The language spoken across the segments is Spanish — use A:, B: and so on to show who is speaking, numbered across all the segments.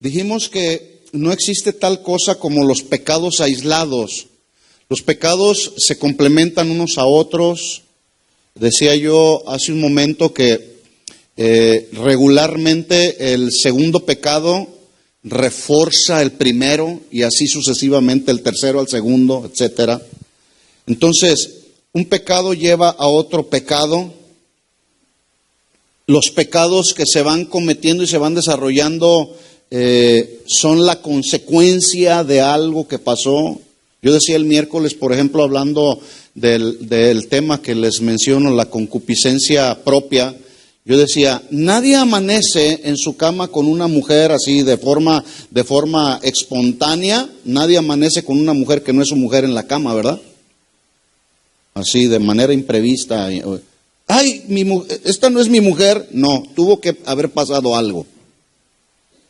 A: Dijimos que no existe tal cosa como los pecados aislados. Los pecados se complementan unos a otros. Decía yo hace un momento que regularmente el segundo pecado refuerza el primero y así sucesivamente el tercero al segundo, etcétera. Entonces, un pecado lleva a otro pecado. Los pecados que se van cometiendo y se van desarrollando son la consecuencia de algo que pasó. Yo decía el miércoles, por ejemplo, hablando del tema que les menciono, la concupiscencia propia, yo decía, nadie amanece en su cama con una mujer así de forma espontánea, nadie amanece con una mujer que no es su mujer en la cama, ¿verdad? Así, de manera imprevista. Ay, esta no es mi mujer. No, tuvo que haber pasado algo,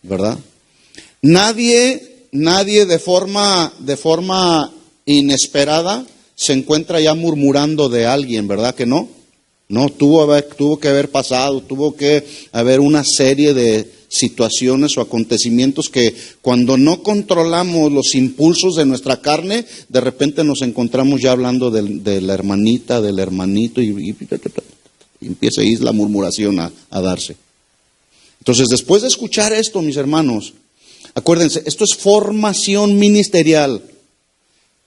A: ¿verdad? Nadie de forma inesperada se encuentra ya murmurando de alguien, ¿verdad que no? No, tuvo que haber pasado, tuvo que haber una serie de situaciones o acontecimientos que cuando no controlamos los impulsos de nuestra carne, de repente nos encontramos ya hablando de la hermanita, del hermanito y empieza ahí la murmuración a darse. Entonces, después de escuchar esto, mis hermanos, acuérdense, esto es formación ministerial.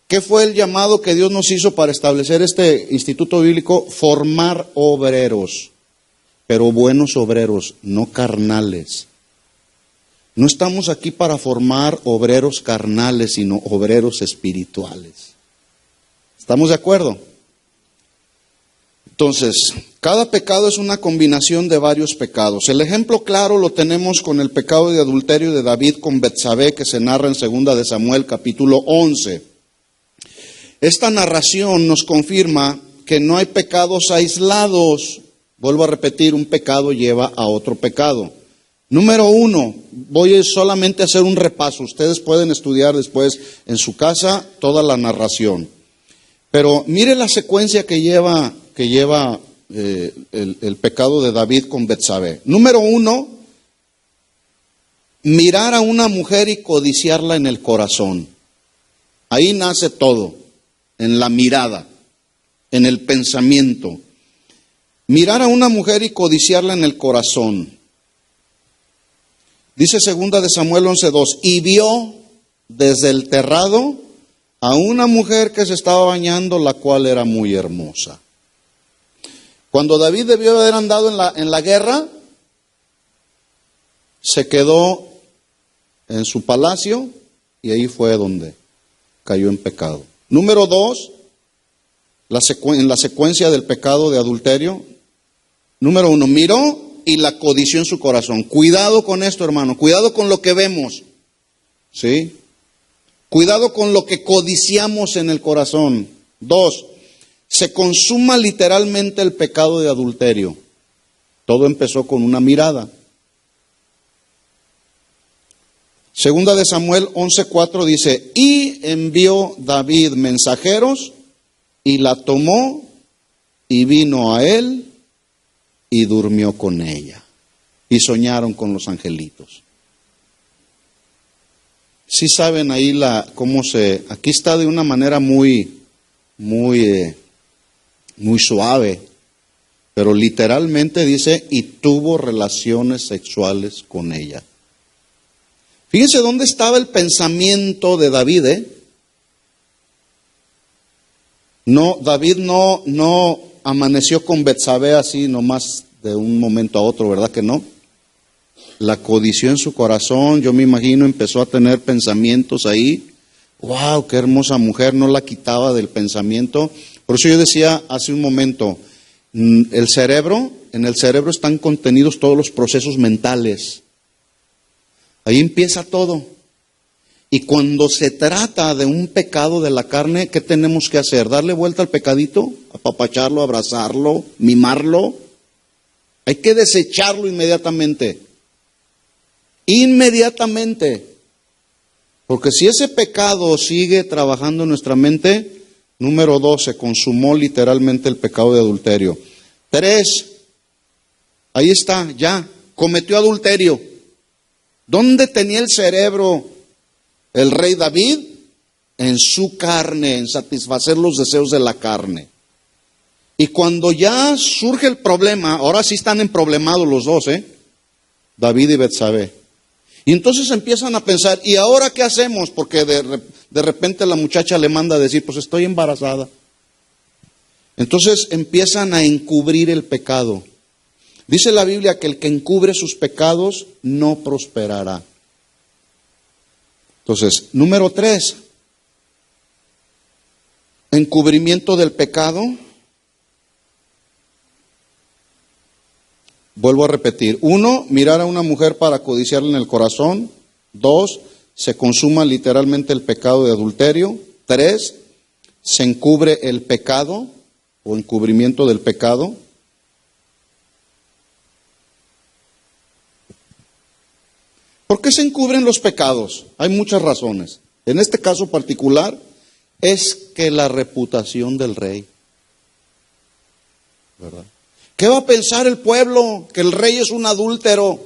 A: ¿Qué fue el llamado que Dios nos hizo para establecer este instituto bíblico? Formar obreros, pero buenos obreros, no carnales. No estamos aquí para formar obreros carnales, sino obreros espirituales. ¿Estamos de acuerdo? Entonces, cada pecado es una combinación de varios pecados. El ejemplo claro lo tenemos con el pecado de adulterio de David con Betsabé, que se narra en 2 de Samuel, capítulo 11. Esta narración nos confirma que no hay pecados aislados. Vuelvo a repetir, un pecado lleva a otro pecado. Número 1, voy solamente a hacer un repaso. Ustedes pueden estudiar después en su casa toda la narración. Pero mire la secuencia que lleva el pecado de David con Betsabé. Número 1, mirar a una mujer y codiciarla en el corazón. Ahí nace todo, en la mirada, en el pensamiento. Mirar a una mujer y codiciarla en el corazón. Dice 2 de Samuel 11:2, y vio desde el terrado a una mujer que se estaba bañando, la cual era muy hermosa. Cuando David debió haber andado en la guerra, se quedó en su palacio y ahí fue donde cayó en pecado. Número 2, en la secuencia del pecado de adulterio. Número 1, miró y la codició en su corazón. Cuidado con esto, hermano, cuidado con lo que vemos, ¿sí? Cuidado con lo que codiciamos en el corazón. 2, se consuma literalmente el pecado de adulterio. Todo empezó con una mirada. 2 de Samuel 11:4 dice, y envió David mensajeros y la tomó y vino a él y durmió con ella. Y soñaron con los angelitos. Sí saben ahí aquí está de una manera muy suave, pero literalmente dice, y tuvo relaciones sexuales con ella. Fíjense dónde estaba el pensamiento de David, No, David no amaneció con Betsabé así nomás de un momento a otro, ¿verdad que no? La codició en su corazón, yo me imagino, empezó a tener pensamientos ahí. ¡Wow! ¡Qué hermosa mujer! No la quitaba del pensamiento. Por eso yo decía hace un momento, en el cerebro están contenidos todos los procesos mentales. Ahí empieza todo. Y cuando se trata de un pecado de la carne, ¿qué tenemos que hacer? ¿Darle vuelta al pecadito? ¿Apapacharlo, abrazarlo, mimarlo? Hay que desecharlo inmediatamente. Inmediatamente. Porque si ese pecado sigue trabajando en nuestra mente, número 2, se consumó literalmente el pecado de adulterio. 3, ahí está, ya, cometió adulterio. ¿Dónde tenía el cerebro el rey David? En su carne, en satisfacer los deseos de la carne. Y cuando ya surge el problema, ahora sí están emproblemados los dos, David y Betsabé. Y entonces empiezan a pensar, ¿y ahora qué hacemos? Porque de repente la muchacha le manda a decir, pues estoy embarazada. Entonces empiezan a encubrir el pecado. Dice la Biblia que el que encubre sus pecados no prosperará. Entonces, número 3, encubrimiento del pecado. Vuelvo a repetir. 1, mirar a una mujer para codiciarla en el corazón. 2, se consuma literalmente el pecado de adulterio. 3, se encubre el pecado o encubrimiento del pecado. ¿Por qué se encubren los pecados? Hay muchas razones. En este caso particular es que la reputación del rey, ¿verdad? ¿Qué va a pensar el pueblo? Que el rey es un adúltero.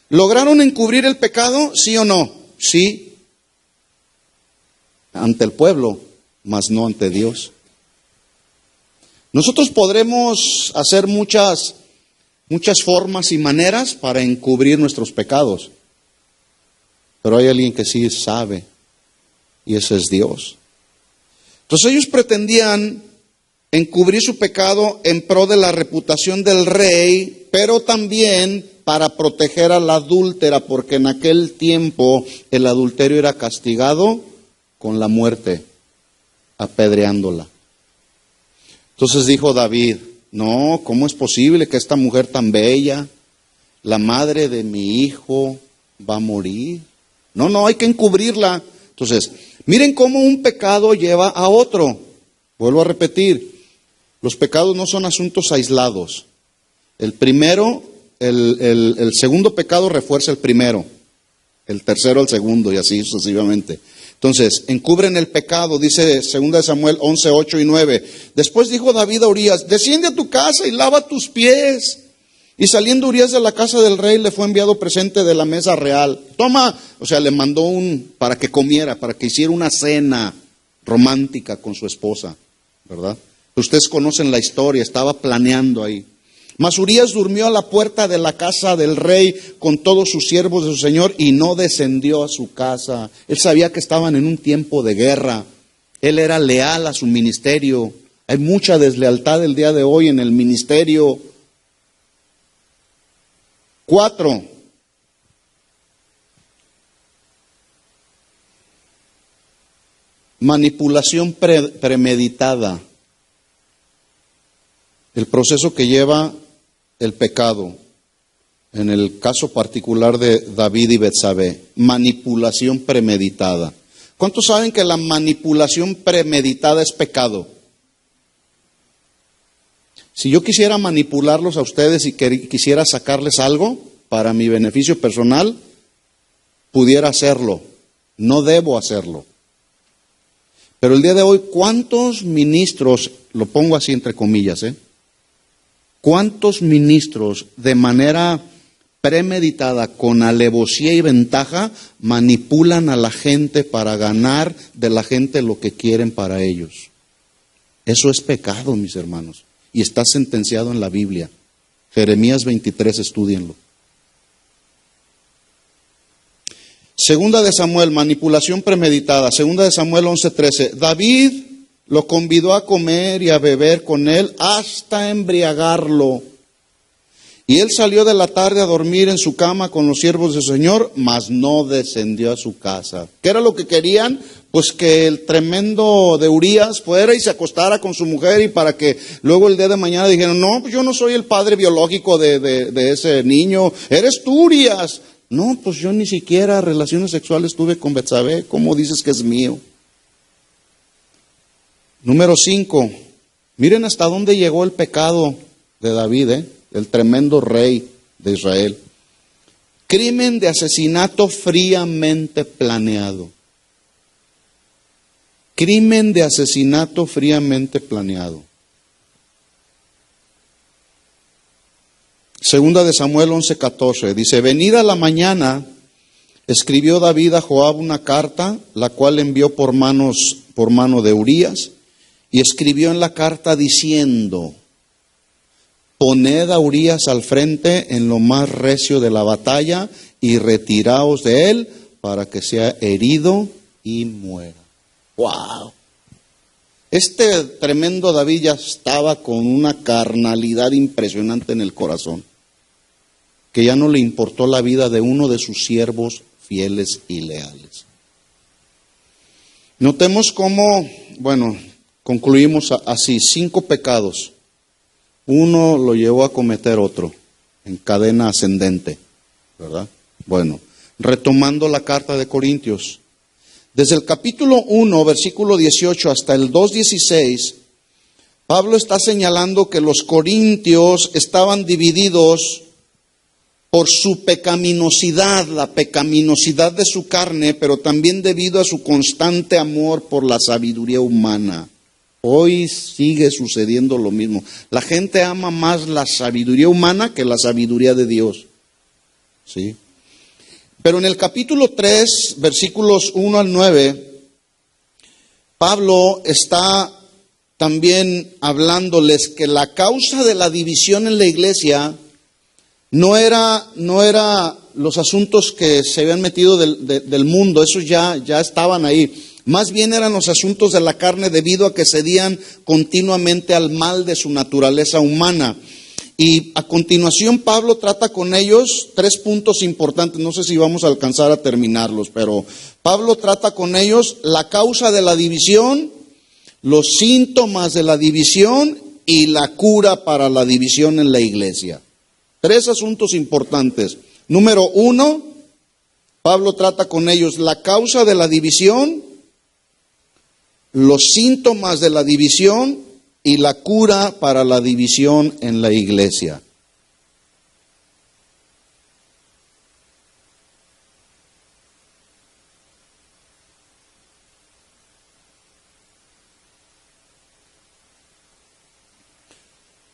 A: ¿Lograron encubrir el pecado? ¿Sí o no? Sí. Ante el pueblo, mas no ante Dios. Nosotros podremos hacer muchas formas y maneras para encubrir nuestros pecados. Pero hay alguien que sí sabe, y ese es Dios. Entonces ellos pretendían encubrir su pecado en pro de la reputación del rey, pero también para proteger a la adúltera, porque en aquel tiempo el adulterio era castigado con la muerte, apedreándola. Entonces dijo David, no, ¿cómo es posible que esta mujer tan bella, la madre de mi hijo, va a morir? No, hay que encubrirla. Entonces, miren cómo un pecado lleva a otro. Vuelvo a repetir, los pecados no son asuntos aislados. El primero, el segundo pecado refuerza el primero, el tercero al segundo y así sucesivamente. Entonces, encubren el pecado, dice 2 Samuel 11, 8 y 9. Después dijo David a Urías, desciende a tu casa y lava tus pies. Y saliendo Urías de la casa del rey, le fue enviado presente de la mesa real. Toma, o sea, le mandó para que comiera, para que hiciera una cena romántica con su esposa, ¿verdad? Ustedes conocen la historia, estaba planeando ahí. Mas Urías durmió a la puerta de la casa del rey con todos sus siervos de su señor y no descendió a su casa. Él sabía que estaban en un tiempo de guerra. Él era leal a su ministerio. Hay mucha deslealtad el día de hoy en el ministerio. 4. Manipulación premeditada. El proceso que lleva el pecado, en el caso particular de David y Betsabé, manipulación premeditada. ¿Cuántos saben que la manipulación premeditada es pecado? Si yo quisiera manipularlos a ustedes y quisiera sacarles algo para mi beneficio personal, pudiera hacerlo. No debo hacerlo. Pero el día de hoy, ¿cuántos ministros, lo pongo así entre comillas, ¿cuántos ministros de manera premeditada, con alevosía y ventaja, manipulan a la gente para ganar de la gente lo que quieren para ellos? Eso es pecado, mis hermanos, y está sentenciado en la Biblia. Jeremías 23, estúdienlo. Segunda de Samuel, manipulación premeditada. Segunda de Samuel 11:13. David lo convidó a comer y a beber con él hasta embriagarlo. Y él salió de la tarde a dormir en su cama con los siervos de su señor, mas no descendió a su casa. ¿Qué era lo que querían? Pues que el tremendo de Urías fuera y se acostara con su mujer, y para que luego el día de mañana dijeran, no, pues yo no soy el padre biológico de ese niño, eres tú, Urías. No, pues yo ni siquiera relaciones sexuales tuve con Betsabé, ¿cómo dices que es mío? Número 5, miren hasta dónde llegó el pecado de David, el tremendo rey de Israel. Crimen de asesinato fríamente planeado. Crimen de asesinato fríamente planeado. Segunda de Samuel 11:14, dice: venida la mañana, escribió David a Joab una carta, la cual envió por mano de Urías, y escribió en la carta diciendo: poned a Urías al frente en lo más recio de la batalla, y retiraos de él, para que sea herido y muera. ¡Wow! Este tremendo David ya estaba con una carnalidad impresionante en el corazón, que ya no le importó la vida de uno de sus siervos fieles y leales. Notemos cómo, concluimos así: 5 pecados. Uno lo llevó a cometer otro, en cadena ascendente, ¿verdad? Bueno, retomando la carta de Corintios. Desde el capítulo 1, versículo 18 hasta el 2:16, Pablo está señalando que los corintios estaban divididos por su pecaminosidad, la pecaminosidad de su carne, pero también debido a su constante amor por la sabiduría humana. Hoy sigue sucediendo lo mismo. La gente ama más la sabiduría humana que la sabiduría de Dios. ¿Sí? Pero en el capítulo 3, versículos 1 al 9, Pablo está también hablándoles que la causa de la división en la iglesia no era los asuntos que se habían metido del mundo, esos ya estaban ahí. Más bien eran los asuntos de la carne, debido a que cedían continuamente al mal de su naturaleza humana. Y a continuación Pablo trata con ellos 3 puntos importantes. No sé si vamos a alcanzar a terminarlos, pero Pablo trata con ellos la causa de la división, los síntomas de la división y la cura para la división en la iglesia. 3 asuntos importantes. Número 1, Pablo trata con ellos la causa de la división, los síntomas de la división y la cura para la división en la iglesia.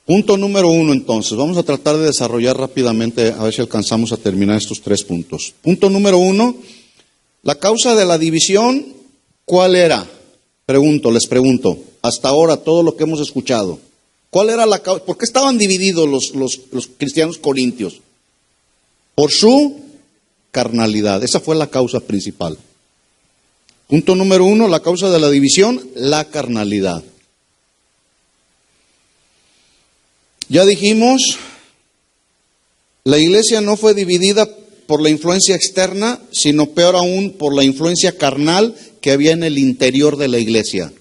A: Punto número 1, entonces. Vamos a tratar de desarrollar rápidamente, a ver si alcanzamos a terminar estos 3 puntos. Punto número 1, la causa de la división, ¿cuál era? Les pregunto, hasta ahora todo lo que hemos escuchado, ¿cuál era la causa? ¿Por qué estaban divididos los cristianos corintios? Por su carnalidad. Esa fue la causa principal. Punto número 1, la causa de la división, la carnalidad. Ya dijimos, la iglesia no fue dividida por la influencia externa, sino peor aún por la influencia carnal que había en el interior de la iglesia.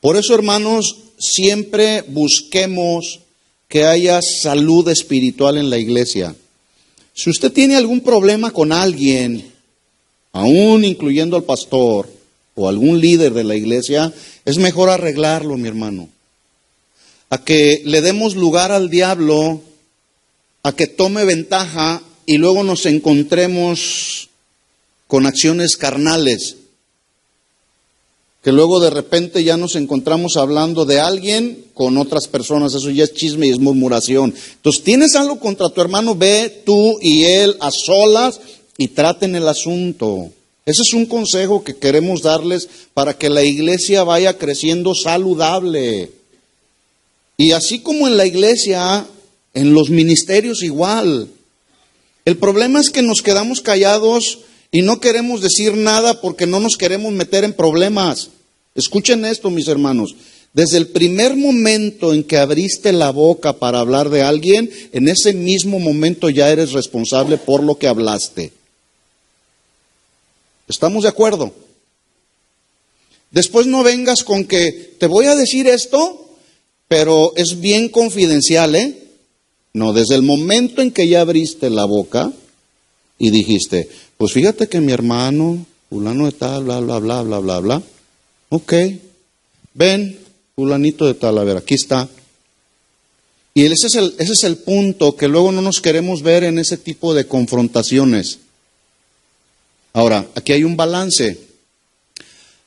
A: Por eso, hermanos, siempre busquemos que haya salud espiritual en la iglesia. Si usted tiene algún problema con alguien, aún incluyendo al pastor o algún líder de la iglesia, es mejor arreglarlo, mi hermano. A que le demos lugar al diablo, a que tome ventaja y luego nos encontremos con acciones carnales. Que luego de repente ya nos encontramos hablando de alguien con otras personas. Eso ya es chisme y es murmuración. Entonces, ¿tienes algo contra tu hermano? Ve tú y él a solas y traten el asunto. Ese es un consejo que queremos darles para que la iglesia vaya creciendo saludable. Y así como en la iglesia, en los ministerios igual. El problema es que nos quedamos callados y no queremos decir nada porque no nos queremos meter en problemas. Escuchen esto, mis hermanos. Desde el primer momento en que abriste la boca para hablar de alguien, en ese mismo momento ya eres responsable por lo que hablaste. ¿Estamos de acuerdo? Después no vengas con que te voy a decir esto, pero es bien confidencial, ¿eh? No, desde el momento en que ya abriste la boca y dijiste, pues fíjate que mi hermano, fulano de tal, bla, bla, bla, bla, bla, bla. Ok, ven, fulanito de tal, a ver, aquí está. Y ese es el punto, que luego no nos queremos ver en ese tipo de confrontaciones. Ahora, aquí hay un balance.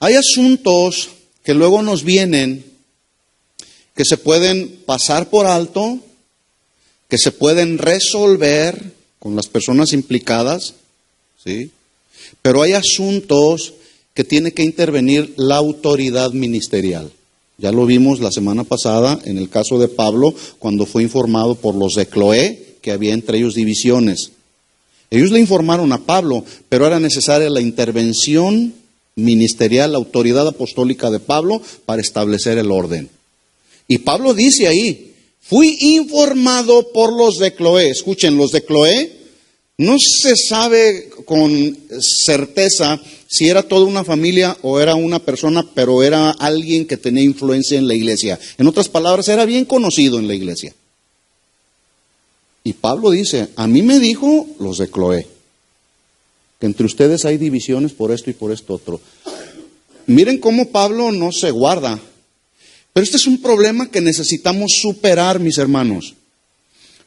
A: Hay asuntos que luego nos vienen, que se pueden pasar por alto, que se pueden resolver con las personas implicadas, ¿sí? Pero hay asuntos que tiene que intervenir la autoridad ministerial. Ya lo vimos la semana pasada en el caso de Pablo, cuando fue informado por los de Cloé que había entre ellos divisiones. Ellos le informaron a Pablo, pero era necesaria la intervención ministerial, la autoridad apostólica de Pablo para establecer el orden. Y Pablo dice ahí, fui informado por los de Cloé. Escuchen, los de Cloé, no se sabe con certeza si era toda una familia o era una persona, pero era alguien que tenía influencia en la iglesia. En otras palabras, era bien conocido en la iglesia. Y Pablo dice, a mí me dijo los de Cloé, que entre ustedes hay divisiones por esto y por esto otro. Miren cómo Pablo no se guarda. Pero este es un problema que necesitamos superar, mis hermanos.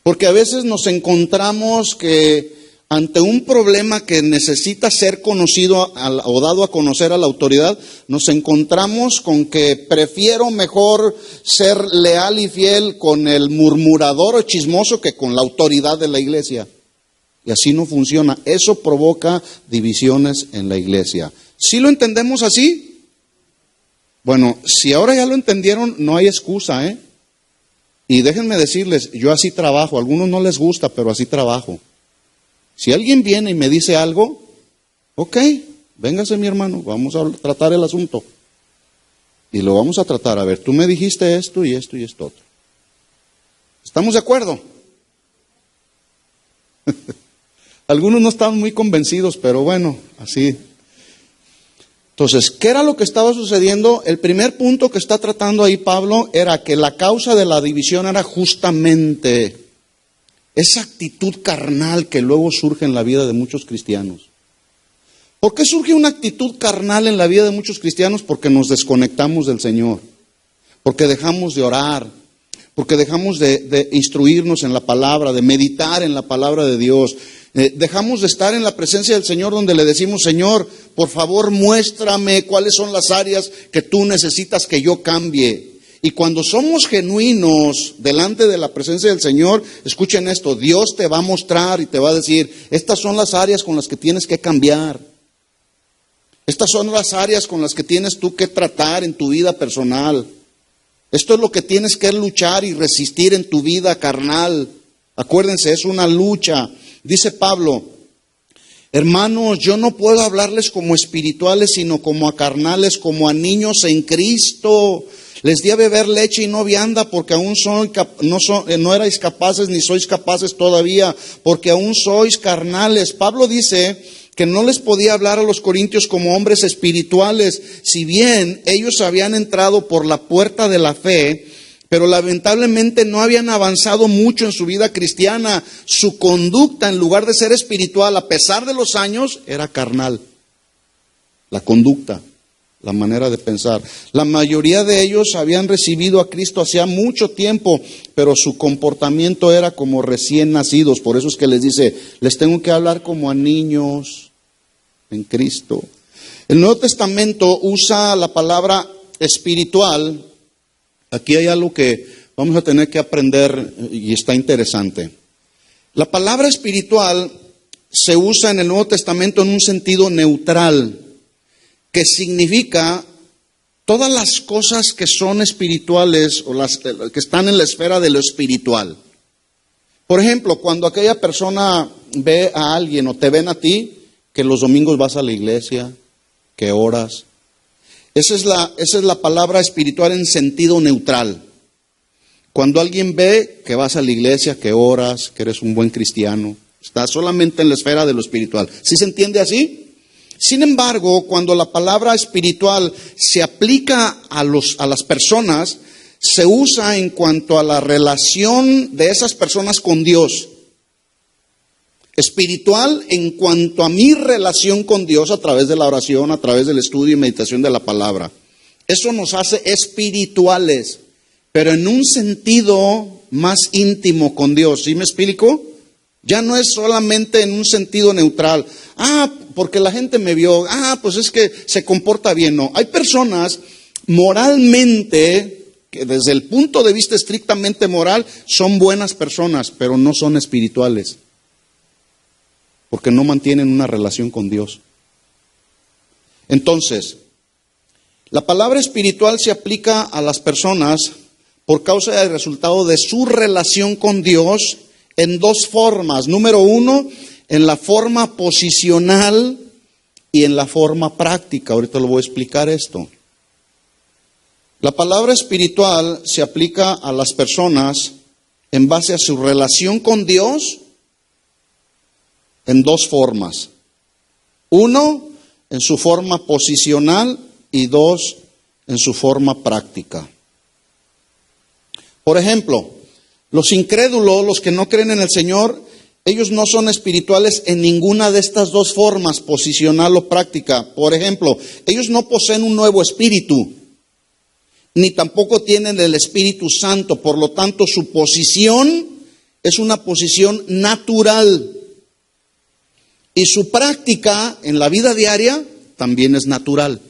A: Porque a veces nos encontramos que ante un problema que necesita ser conocido o dado a conocer a la autoridad, nos encontramos con que prefiero mejor ser leal y fiel con el murmurador o chismoso que con la autoridad de la iglesia. Y así no funciona. Eso provoca divisiones en la iglesia. ¿Sí lo entendemos así? Bueno, si ahora ya lo entendieron, no hay excusa, ¿eh? Y déjenme decirles, yo así trabajo. A algunos no les gusta, pero así trabajo. Si alguien viene y me dice algo, ok, véngase mi hermano, vamos a tratar el asunto. Y lo vamos a tratar. A ver, tú me dijiste esto y esto y esto otro. ¿Estamos de acuerdo? Algunos no estaban muy convencidos, pero bueno, así. Entonces, ¿qué era lo que estaba sucediendo? El primer punto que está tratando ahí Pablo era que la causa de la división era justamente esa actitud carnal que luego surge en la vida de muchos cristianos. ¿Por qué surge una actitud carnal en la vida de muchos cristianos? Porque nos desconectamos del Señor, porque dejamos de orar, porque dejamos de instruirnos en la palabra, de meditar en la palabra de Dios. Dejamos de estar en la presencia del Señor donde le decimos, Señor, por favor muéstrame cuáles son las áreas que tú necesitas que yo cambie. Y cuando somos genuinos delante de la presencia del Señor, escuchen esto, Dios te va a mostrar y te va a decir, estas son las áreas con las que tienes que cambiar. Estas son las áreas con las que tienes tú que tratar en tu vida personal. Esto es lo que tienes que luchar y resistir en tu vida carnal. Acuérdense, es una lucha. Dice Pablo, hermanos, yo no puedo hablarles como espirituales, sino como a carnales, como a niños en Cristo. Les di a beber leche y no vianda, porque aún no erais capaces ni sois capaces todavía, porque aún sois carnales. Pablo dice que no les podía hablar a los corintios como hombres espirituales, si bien ellos habían entrado por la puerta de la fe, pero lamentablemente no habían avanzado mucho en su vida cristiana. Su conducta, en lugar de ser espiritual, a pesar de los años, era carnal. La conducta, la manera de pensar. La mayoría de ellos habían recibido a Cristo hacía mucho tiempo, pero su comportamiento era como recién nacidos. Por eso es que les dice, les tengo que hablar como a niños en Cristo. El Nuevo Testamento usa la palabra espiritual. Aquí hay algo que vamos a tener que aprender y está interesante. La palabra espiritual se usa en el Nuevo Testamento en un sentido neutral, que significa todas las cosas que son espirituales o las que están en la esfera de lo espiritual. Por ejemplo, cuando aquella persona ve a alguien o te ven a ti, que los domingos vas a la iglesia, que oras. Esa es la palabra espiritual en sentido neutral. Cuando alguien ve que vas a la iglesia, que oras, que eres un buen cristiano, estás solamente en la esfera de lo espiritual. ¿Sí se entiende así? Sin embargo, cuando la palabra espiritual se aplica a las personas, se usa en cuanto a la relación de esas personas con Dios. Espiritual en cuanto a mi relación con Dios a través de la oración, a través del estudio y meditación de la palabra. Eso nos hace espirituales, pero en un sentido más íntimo con Dios. ¿Sí me explico? Ya no es solamente en un sentido neutral. Porque la gente me vio. Pues es que se comporta bien. No, hay personas moralmente que desde el punto de vista estrictamente moral son buenas personas, pero no son espirituales, porque no mantienen una relación con Dios. Entonces, la palabra espiritual se aplica a las personas por causa del resultado de su relación con Dios en dos formas. Número uno, en la forma posicional y en la forma práctica. Ahorita lo voy a explicar esto. La palabra espiritual se aplica a las personas en base a su relación con Dios en dos formas. Uno, en su forma posicional, y dos, en su forma práctica. Por ejemplo, los incrédulos, los que no creen en el Señor, ellos no son espirituales en ninguna de estas dos formas, posicional o práctica. Por ejemplo, ellos no poseen un nuevo espíritu, ni tampoco tienen el Espíritu Santo. Por lo tanto, su posición es una posición natural. Y su práctica en la vida diaria también es natural.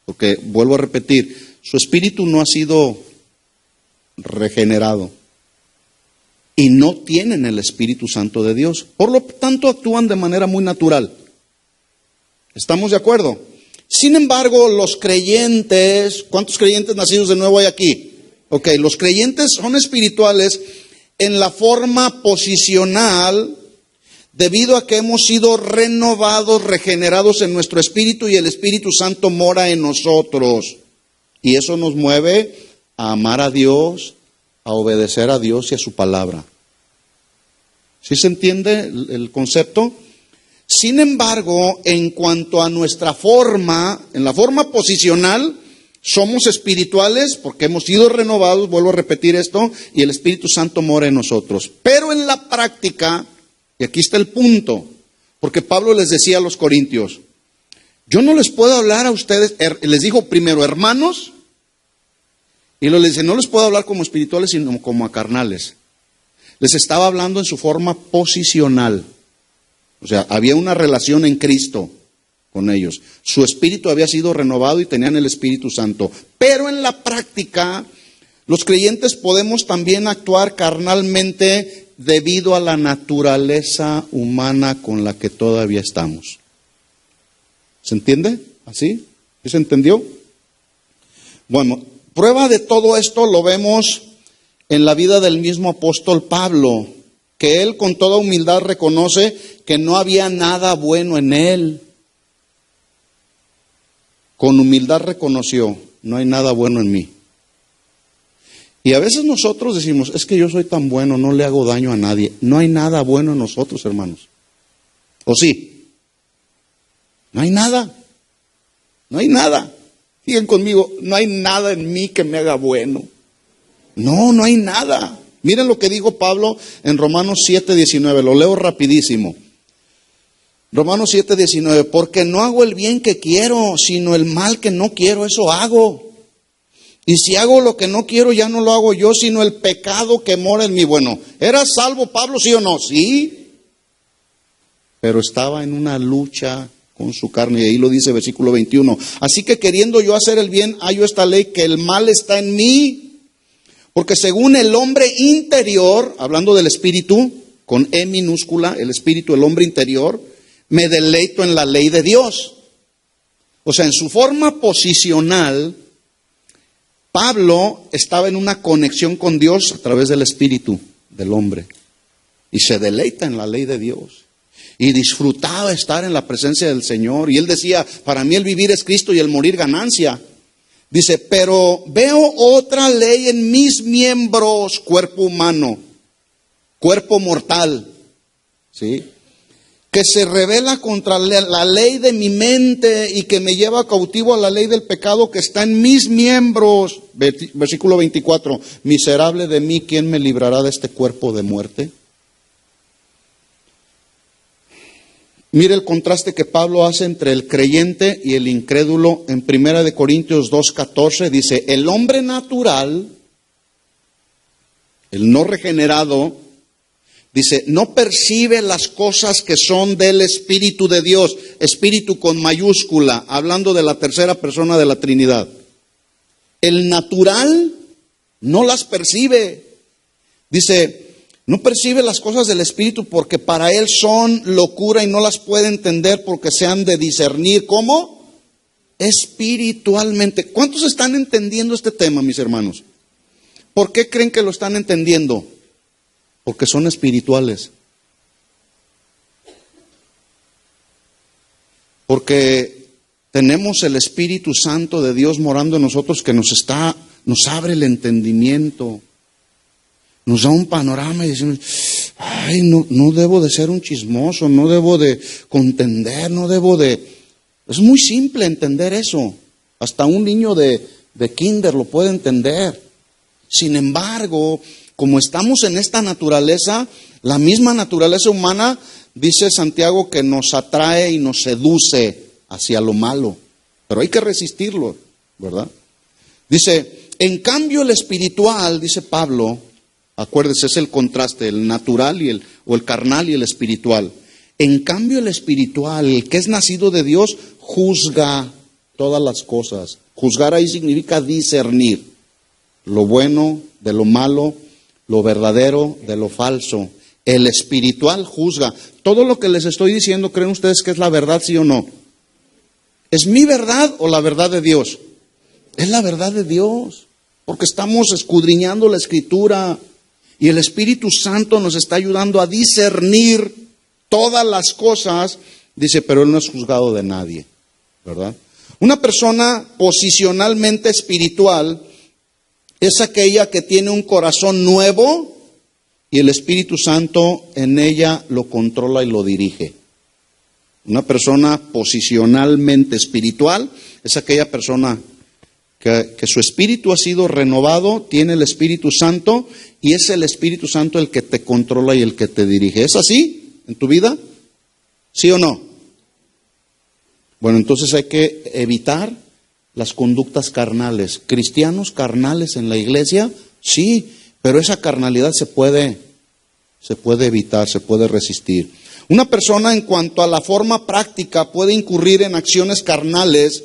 A: Porque, vuelvo a repetir, su espíritu no ha sido regenerado. Y no tienen el Espíritu Santo de Dios. Por lo tanto, actúan de manera muy natural. ¿Estamos de acuerdo? Sin embargo, los creyentes, ¿cuántos creyentes nacidos de nuevo hay aquí? Ok, los creyentes son espirituales en la forma posicional, debido a que hemos sido renovados, regenerados en nuestro espíritu y el Espíritu Santo mora en nosotros. Y eso nos mueve a amar a Dios, a obedecer a Dios y a su palabra. ¿Sí se entiende el concepto? Sin embargo, en cuanto a nuestra forma, en la forma posicional, somos espirituales porque hemos sido renovados, vuelvo a repetir esto, y el Espíritu Santo mora en nosotros. Pero en la práctica, y aquí está el punto, porque Pablo les decía a los corintios, yo no les puedo hablar a ustedes, les dijo primero hermanos, y luego les dice, no les puedo hablar como espirituales, sino como a carnales. Les estaba hablando en su forma posicional. O sea, había una relación en Cristo con ellos. Su espíritu había sido renovado y tenían el Espíritu Santo. Pero en la práctica, los creyentes podemos también actuar carnalmente debido a la naturaleza humana con la que todavía estamos. ¿Se entiende? ¿Así? ¿Sí se entendió? Bueno, prueba de todo esto lo vemos en la vida del mismo apóstol Pablo, que él con toda humildad reconoce que no había nada bueno en él. Con humildad reconoció, no hay nada bueno en mí. Y a veces nosotros decimos, es que yo soy tan bueno, no le hago daño a nadie. No hay nada bueno en nosotros, hermanos. ¿O sí? No hay nada. No hay nada. Digan conmigo, no hay nada en mí que me haga bueno. No, no hay nada. Miren lo que dijo Pablo en Romanos 7:19. Lo leo rapidísimo. Romanos 7:19. Porque no hago el bien que quiero, sino el mal que no quiero, eso hago. Y si hago lo que no quiero, ya no lo hago yo, sino el pecado que mora en mí. Bueno, ¿era salvo Pablo, sí o no? Sí. Pero estaba en una lucha con su carne. Y ahí lo dice versículo 21. Así que queriendo yo hacer el bien, hallo esta ley, que el mal está en mí. Porque según el hombre interior, hablando del espíritu, con E minúscula, el espíritu, el hombre interior, me deleito en la ley de Dios. O sea, en su forma posicional, Pablo estaba en una conexión con Dios a través del espíritu del hombre. Y se deleita en la ley de Dios. Y disfrutaba estar en la presencia del Señor. Y él decía, para mí el vivir es Cristo y el morir ganancia. Dice, pero veo otra ley en mis miembros, cuerpo humano, cuerpo mortal, ¿sí? Que se revela contra la ley de mi mente y que me lleva cautivo a la ley del pecado que está en mis miembros. Versículo 24, miserable de mí, ¿quién me librará de este cuerpo de muerte? Mire el contraste que Pablo hace entre el creyente y el incrédulo en 1 Corintios 2:14. Dice, el hombre natural, el no regenerado, dice, no percibe las cosas que son del Espíritu de Dios, Espíritu con mayúscula, hablando de la tercera persona de la Trinidad. El natural no las percibe. Dice, no percibe las cosas del Espíritu porque para él son locura y no las puede entender porque se han de discernir. ¿Cómo? Espiritualmente. ¿Cuántos están entendiendo este tema, mis hermanos? ¿Por qué creen que lo están entendiendo? Porque son espirituales. Porque tenemos el Espíritu Santo de Dios morando en nosotros que nos abre el entendimiento, nos da un panorama y decimos, ay, no debo de ser un chismoso, no debo de contender, Es muy simple entender eso. Hasta un niño de kinder lo puede entender. Sin embargo, como estamos en esta naturaleza, la misma naturaleza humana, dice Santiago, que nos atrae y nos seduce hacia lo malo. Pero hay que resistirlo, ¿verdad? Dice, en cambio el espiritual, dice Pablo, acuérdese, es el contraste, el natural o el carnal y el espiritual. En cambio el espiritual, el que es nacido de Dios, juzga todas las cosas. Juzgar ahí significa discernir lo bueno de lo malo, lo verdadero de lo falso. El espiritual juzga. Todo lo que les estoy diciendo, ¿creen ustedes que es la verdad, sí o no? ¿Es mi verdad o la verdad de Dios? Es la verdad de Dios, porque estamos escudriñando la Escritura y el Espíritu Santo nos está ayudando a discernir todas las cosas. Dice, pero Él no es juzgado de nadie, ¿verdad? Una persona posicionalmente espiritual es aquella que tiene un corazón nuevo y el Espíritu Santo en ella lo controla y lo dirige. Una persona posicionalmente espiritual es aquella persona que su espíritu ha sido renovado, tiene el Espíritu Santo y es el Espíritu Santo el que te controla y el que te dirige. ¿Es así en tu vida? ¿Sí o no? Bueno, entonces hay que evitar las conductas carnales. ¿Cristianos carnales en la iglesia? Sí, pero esa carnalidad se puede evitar, se puede resistir. Una persona en cuanto a la forma práctica puede incurrir en acciones carnales.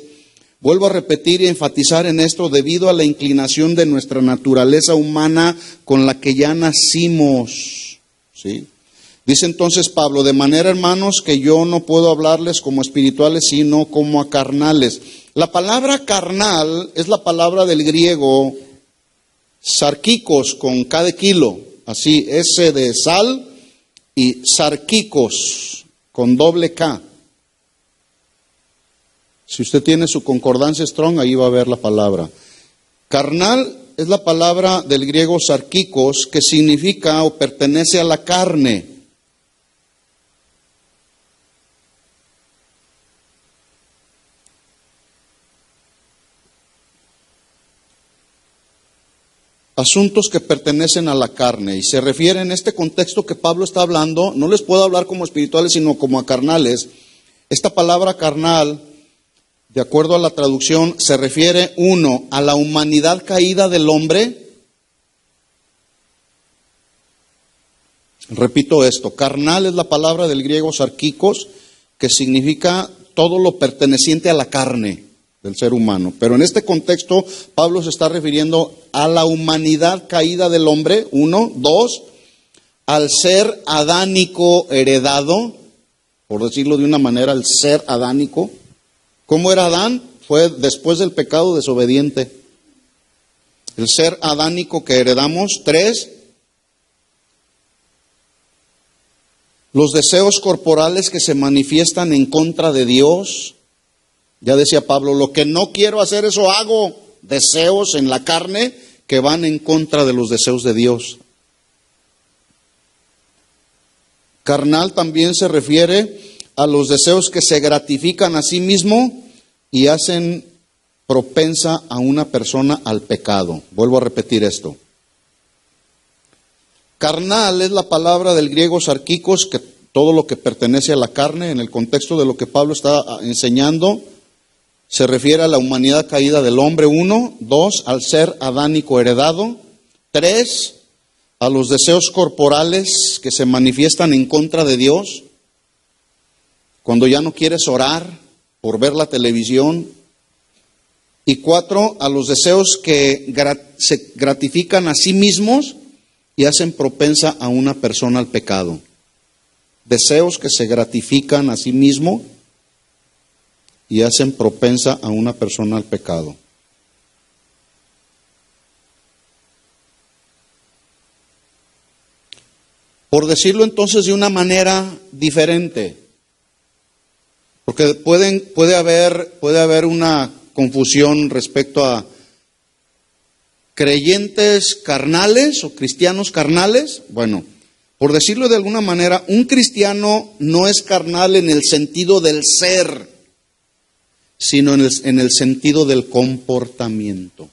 A: Vuelvo a repetir y enfatizar en esto debido a la inclinación de nuestra naturaleza humana con la que ya nacimos. ¿Sí? Dice entonces Pablo, de manera, hermanos, que yo no puedo hablarles como espirituales, sino como a carnales. La palabra carnal es la palabra del griego sarkikos, con K de kilo, así, S de sal, y sarkikos, con doble K. Si usted tiene su concordancia Strong, ahí va a ver la palabra. Carnal es la palabra del griego sarkikos, que significa o pertenece a la carne. Asuntos que pertenecen a la carne, y se refiere en este contexto que Pablo está hablando, no les puedo hablar como espirituales, sino como a carnales. Esta palabra carnal, de acuerdo a la traducción, se refiere, uno, a la humanidad caída del hombre. Repito esto, carnal es la palabra del griego sarkikos, que significa todo lo perteneciente a la carne del ser humano. Pero en este contexto, Pablo se está refiriendo a la humanidad caída del hombre, uno. Dos, al ser adánico heredado, por decirlo de una manera, el ser adánico. ¿Cómo era Adán? Fue después del pecado desobediente. El ser adánico que heredamos. Tres, los deseos corporales que se manifiestan en contra de Dios. Ya decía Pablo, lo que no quiero hacer, eso hago. Deseos en la carne que van en contra de los deseos de Dios. Carnal también se refiere a los deseos que se gratifican a sí mismo y hacen propensa a una persona al pecado. Vuelvo a repetir esto. Carnal es la palabra del griego sarkikos, que todo lo que pertenece a la carne, en el contexto de lo que Pablo está enseñando, se refiere a la humanidad caída del hombre, uno. Dos, al ser adánico heredado. Tres, a los deseos corporales que se manifiestan en contra de Dios. Cuando ya no quieres orar por ver la televisión, Y 4, a los deseos que se gratifican a sí mismos y hacen propensa a una persona al pecado. Deseos que se gratifican a sí mismo y hacen propensa a una persona al pecado. Por decirlo entonces de una manera diferente, porque puede haber una confusión respecto a creyentes carnales o cristianos carnales. Bueno, por decirlo de alguna manera, un cristiano no es carnal en el sentido del ser, sino en el sentido del comportamiento.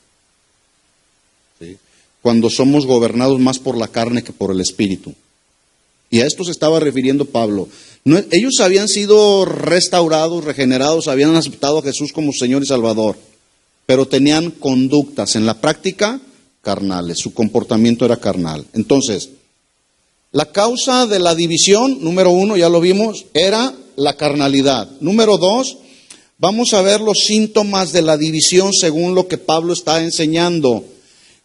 A: ¿Sí? Cuando somos gobernados más por la carne que por el espíritu. Y a esto se estaba refiriendo Pablo. Ellos habían sido restaurados, regenerados, habían aceptado a Jesús como Señor y Salvador, pero tenían conductas en la práctica carnales, su comportamiento era carnal. Entonces, la causa de la división, número 1, ya lo vimos, era la carnalidad. Número 2, vamos a ver los síntomas de la división según lo que Pablo está enseñando.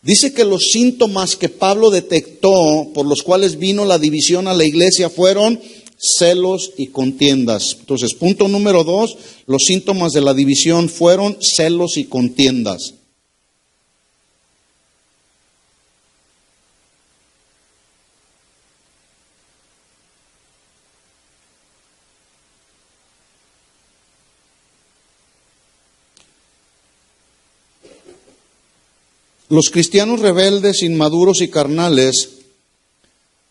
A: Dice que los síntomas que Pablo detectó por los cuales vino la división a la iglesia fueron celos y contiendas. Entonces, punto número 2, los síntomas de la división fueron celos y contiendas. Los cristianos rebeldes, inmaduros y carnales,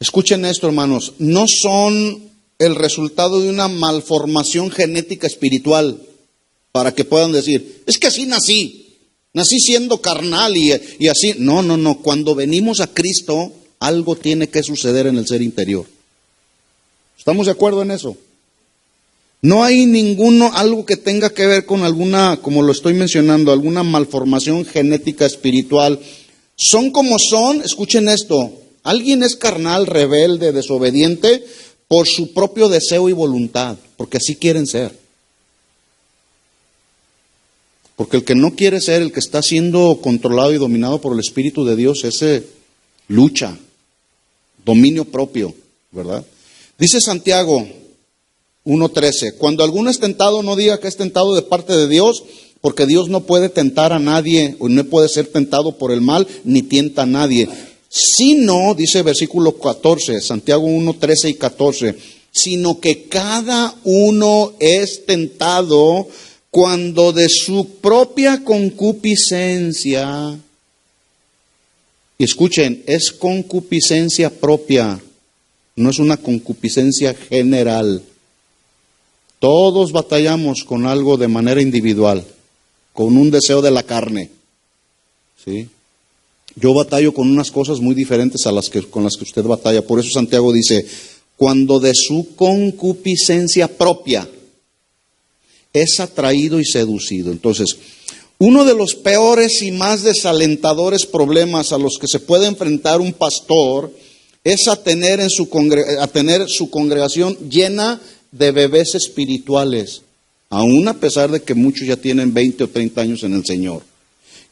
A: escuchen esto, hermanos, no son el resultado de una malformación genética espiritual para que puedan decir, es que así nací siendo carnal y así. No, cuando venimos a Cristo, algo tiene que suceder en el ser interior. ¿Estamos de acuerdo en eso? No hay algo que tenga que ver con alguna, como lo estoy mencionando, alguna malformación genética espiritual. Son como son, escuchen esto, alguien es carnal, rebelde, desobediente por su propio deseo y voluntad, porque así quieren ser. Porque el que no quiere ser, el que está siendo controlado y dominado por el Espíritu de Dios, ese lucha, dominio propio, ¿verdad? Dice Santiago 1:13, cuando alguno es tentado, no diga que es tentado de parte de Dios, porque Dios no puede tentar a nadie, o no puede ser tentado por el mal, ni tienta a nadie. Sino, dice versículo 14, Santiago 1:13 y 14, sino que cada uno es tentado cuando de su propia concupiscencia, y escuchen, es concupiscencia propia, no es una concupiscencia general. Todos batallamos con algo de manera individual, con un deseo de la carne. ¿Sí? Yo batallo con unas cosas muy diferentes a con las que usted batalla. Por eso Santiago dice, cuando de su concupiscencia propia es atraído y seducido. Entonces, uno de los peores y más desalentadores problemas a los que se puede enfrentar un pastor es a tener su congregación llena de bebés espirituales, aún a pesar de que muchos ya tienen 20 o 30 años en el Señor.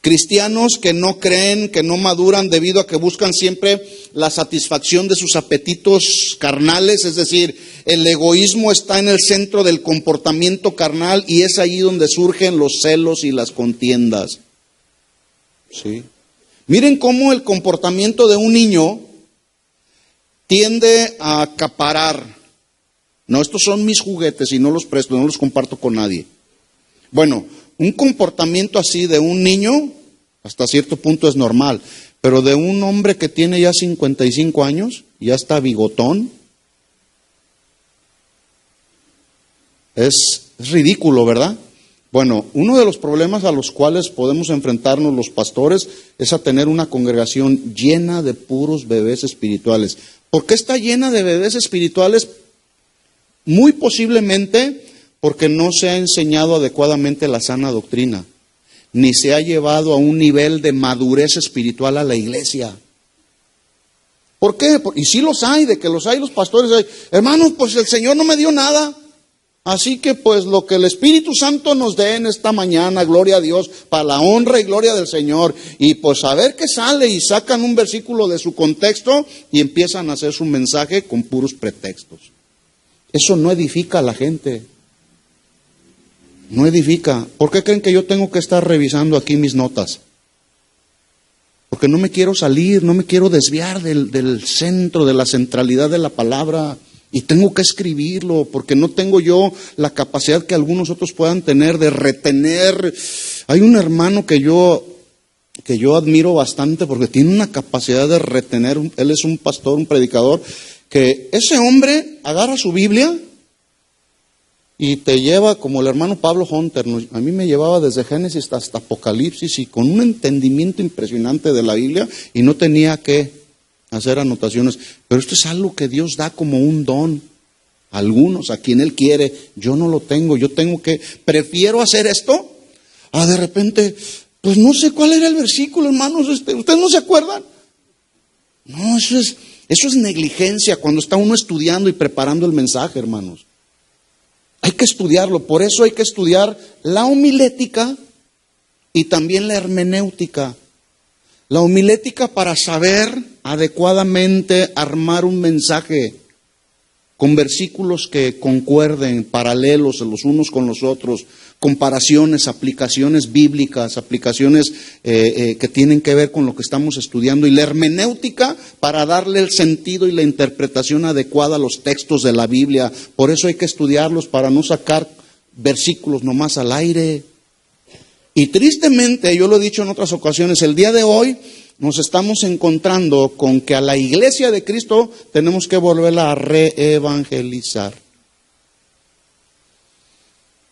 A: Cristianos que no creen, que no maduran debido a que buscan siempre la satisfacción de sus apetitos carnales, es decir, el egoísmo está en el centro del comportamiento carnal y es allí donde surgen los celos y las contiendas. ¿Sí? Miren cómo el comportamiento de un niño tiende a acaparar. No, estos son mis juguetes y no los presto, no los comparto con nadie. Bueno, un comportamiento así de un niño, hasta cierto punto es normal, pero de un hombre que tiene ya 55 años, ya está bigotón, es ridículo, ¿verdad? Bueno, uno de los problemas a los cuales podemos enfrentarnos los pastores es a tener una congregación llena de puros bebés espirituales. ¿Por qué está llena de bebés espirituales? Muy posiblemente porque no se ha enseñado adecuadamente la sana doctrina, ni se ha llevado a un nivel de madurez espiritual a la iglesia. ¿Por qué? Y sí los hay, de que los hay los pastores. Hermanos, pues el Señor no me dio nada. Así que pues lo que el Espíritu Santo nos dé en esta mañana, gloria a Dios, para la honra y gloria del Señor. Y pues a ver qué sale, y sacan un versículo de su contexto y empiezan a hacer su mensaje con puros pretextos. Eso no edifica a la gente. No edifica. ¿Por qué creen que yo tengo que estar revisando aquí mis notas? Porque no me quiero salir, no me quiero desviar del centro, de la centralidad de la palabra. Y tengo que escribirlo, porque no tengo yo la capacidad que algunos otros puedan tener de retener. Hay un hermano que yo admiro bastante porque tiene una capacidad de retener. Él es un pastor, un predicador, que ese hombre agarra su Biblia y te lleva, como el hermano Pablo Hunter, a mí me llevaba desde Génesis hasta Apocalipsis, y con un entendimiento impresionante de la Biblia, y no tenía que hacer anotaciones. Pero esto es algo que Dios da como un don a algunos, a quien Él quiere. Yo no lo tengo. Prefiero hacer esto a de repente, pues no sé cuál era el versículo, hermanos. ¿Ustedes no se acuerdan? No, eso es negligencia cuando está uno estudiando y preparando el mensaje, hermanos. Hay que estudiarlo. Por eso hay que estudiar la homilética y también la hermenéutica. La homilética para saber adecuadamente armar un mensaje con versículos que concuerden, paralelos los unos con los otros, comparaciones, aplicaciones bíblicas, aplicaciones que tienen que ver con lo que estamos estudiando. Y la hermenéutica para darle el sentido y la interpretación adecuada a los textos de la Biblia. Por eso hay que estudiarlos, para no sacar versículos nomás al aire. Y tristemente, yo lo he dicho en otras ocasiones, el día de hoy nos estamos encontrando con que a la iglesia de Cristo tenemos que volverla a reevangelizar.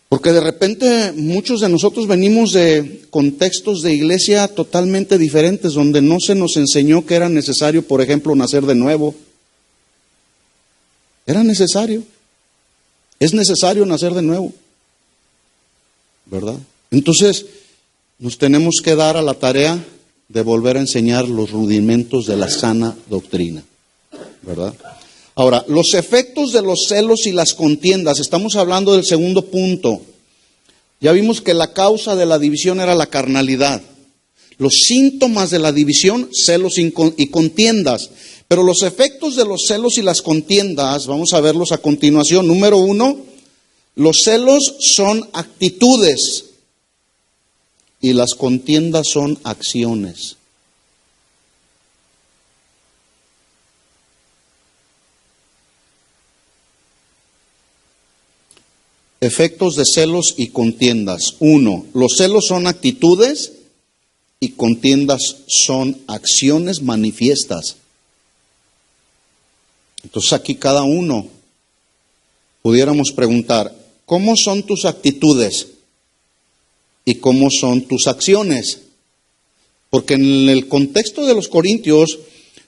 A: Porque de repente muchos de nosotros venimos de contextos de iglesia totalmente diferentes, donde no se nos enseñó que era necesario, por ejemplo, nacer de nuevo. Era necesario. Es necesario nacer de nuevo, ¿verdad? Entonces, nos tenemos que dar a la tarea de volver a enseñar los rudimentos de la sana doctrina, ¿verdad? Ahora, los efectos de los celos y las contiendas, estamos hablando del segundo punto. Ya vimos que la causa de la división era la carnalidad. Los síntomas de la división, celos y contiendas. Pero los efectos de los celos y las contiendas, vamos a verlos a continuación. Número 1, los celos son actitudes y las contiendas son acciones. Efectos de celos y contiendas. 1, los celos son actitudes y contiendas son acciones manifiestas. Entonces aquí cada uno pudiéramos preguntar, ¿cómo son tus actitudes y cómo son tus acciones? Porque en el contexto de los corintios,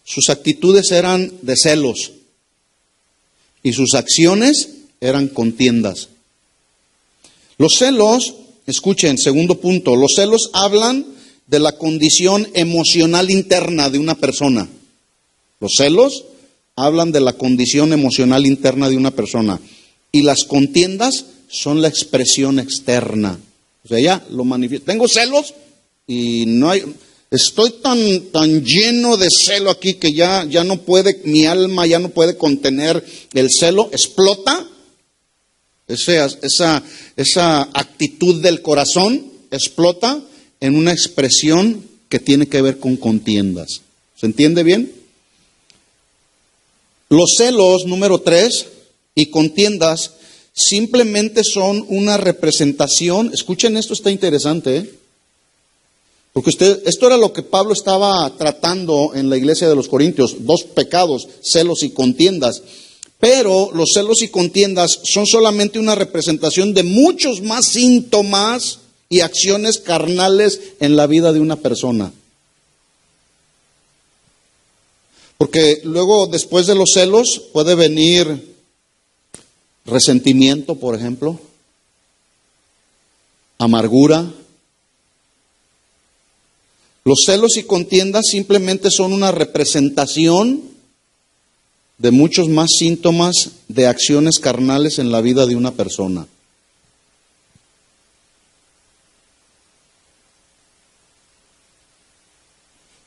A: sus actitudes eran de celos y sus acciones eran contiendas. Los celos, escuchen, segundo punto, los celos hablan de la condición emocional interna de una persona. Los celos hablan de la condición emocional interna de una persona. Y las contiendas son la expresión externa. O sea, ya lo manifiesto. Tengo celos y no hay, estoy tan lleno de celo aquí que ya no puede, mi alma ya no puede contener el celo, explota. Esa actitud del corazón explota en una expresión que tiene que ver con contiendas. ¿Se entiende bien? Los celos, número 3, y contiendas simplemente son una representación. Escuchen, esto está interesante, porque esto era lo que Pablo estaba tratando en la iglesia de los Corintios, 2 pecados, celos y contiendas. Pero los celos y contiendas son solamente una representación de muchos más síntomas y acciones carnales en la vida de una persona. Porque luego, después de los celos, puede venir resentimiento, por ejemplo, amargura. Los celos y contiendas simplemente son una representación de muchos más síntomas de acciones carnales en la vida de una persona.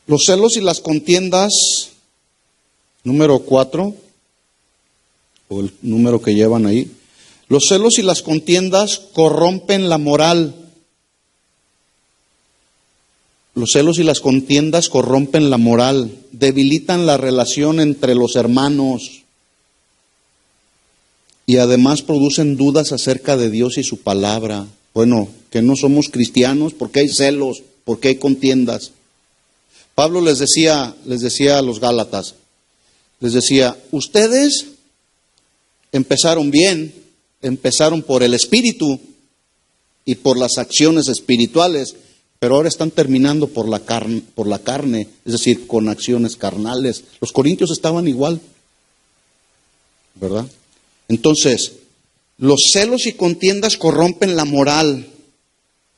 A: Los celos y las contiendas, número 4, o el número que llevan ahí. Los celos y las contiendas corrompen la moral. Los celos y las contiendas corrompen la moral, debilitan la relación entre los hermanos y además producen dudas acerca de Dios y su palabra. Bueno, que no somos cristianos porque hay celos, porque hay contiendas. Pablo les decía a los Gálatas, les decía, ustedes empezaron bien, empezaron por el Espíritu y por las acciones espirituales, pero ahora están terminando por la carne, es decir, con acciones carnales. Los corintios estaban igual, ¿verdad? Entonces, los celos y contiendas corrompen la moral,